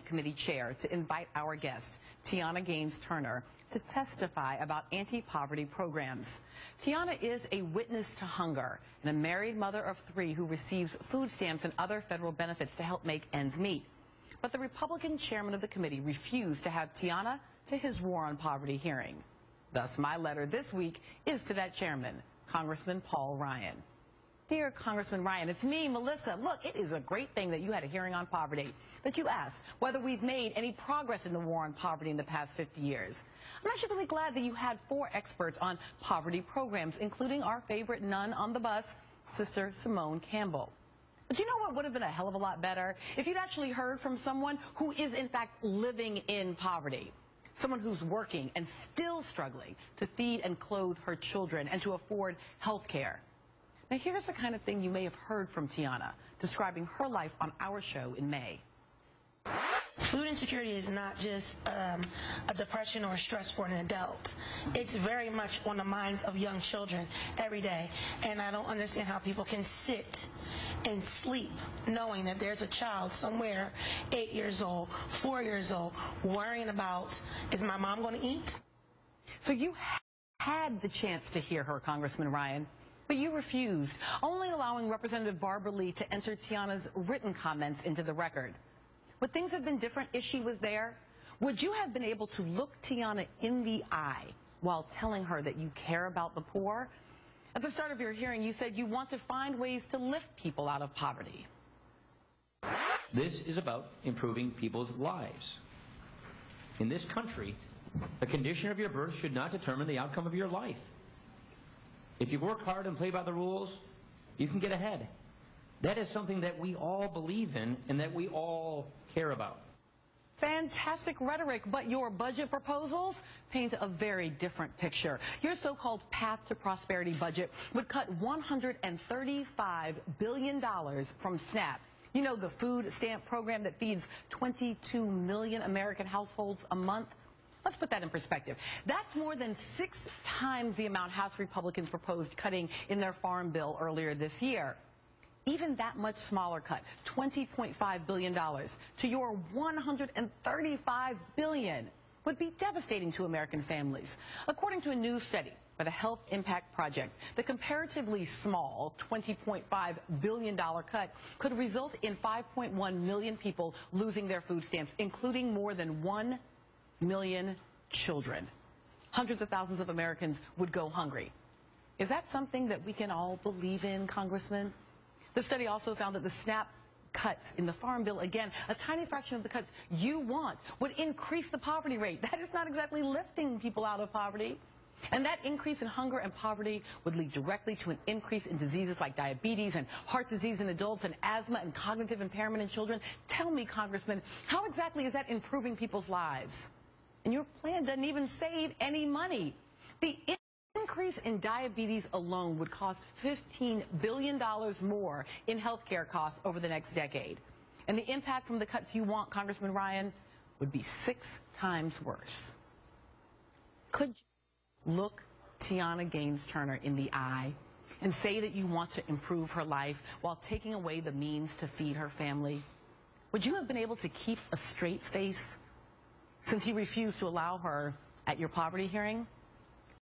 Committee chair to invite our guest, Tianna Gaines-Turner, to testify about anti-poverty programs. Tianna is a witness to hunger and a married mother of 3 who receives food stamps and other federal benefits to help make ends meet. But the Republican chairman of the committee refused to have Tianna to his War on Poverty hearing. Thus, my letter this week is to that chairman, Congressman Paul Ryan. Dear Congressman Ryan, it's me, Melissa. Look, it is a great thing that you had a hearing on poverty, that you asked whether we've made any progress in the war on poverty in the past 50 years. I'm actually really glad that you had 4 experts on poverty programs, including our favorite nun on the bus, Sister Simone Campbell. But you know what would have been a hell of a lot better? If you'd actually heard from someone who is in fact living in poverty. Someone who's working and still struggling to feed and clothe her children and to afford health care. Now here's the kind of thing you may have heard from Tianna, describing her life on our show in May. Food insecurity is not just a depression or stress for an adult. It's very much on the minds of young children every day. And I don't understand how people can sit and sleep knowing that there's a child somewhere, 8 years old, 4 years old, worrying about, is my mom going to eat? So you had the chance to hear her, Congressman Ryan, but you refused, only allowing Representative Barbara Lee to enter Tianna's written comments into the record. Would things have been different if she was there? Would you have been able to look Tianna in the eye while telling her that you care about the poor? At the start of your hearing, you said you want to find ways to lift people out of poverty. This is about improving people's lives. In this country, the condition of your birth should not determine the outcome of your life. If you work hard and play by the rules, you can get ahead. That is something that we all believe in and that we all care about. Fantastic rhetoric, but your budget proposals paint a very different picture. Your so-called Path to Prosperity budget would cut $135 billion from SNAP. You know, the food stamp program that feeds 22 million American households a month. Let's put that in perspective. That's more than 6 times the amount House Republicans proposed cutting in their farm bill earlier this year. Even that much smaller cut, $20.5 billion, to your $135 billion, would be devastating to American families. According to a new study by the Health Impact Project, the comparatively small $20.5 billion cut could result in 5.1 million people losing their food stamps, including more than 1 million children. Hundreds of thousands of Americans would go hungry. Is that something that we can all believe in, Congressman? The study also found that the SNAP cuts in the Farm Bill, again, a tiny fraction of the cuts you want, would increase the poverty rate. That is not exactly lifting people out of poverty. And that increase in hunger and poverty would lead directly to an increase in diseases like diabetes and heart disease in adults and asthma and cognitive impairment in children. Tell me, Congressman, how exactly is that improving people's lives? And your plan doesn't even save any money. The increase in diabetes alone would cost $15 billion more in health care costs over the next decade. And the impact from the cuts you want, Congressman Ryan, would be 6 times worse. Could you look Tianna Gaines-Turner in the eye and say that you want to improve her life while taking away the means to feed her family? Would you have been able to keep a straight face since you refused to allow her at your poverty hearing?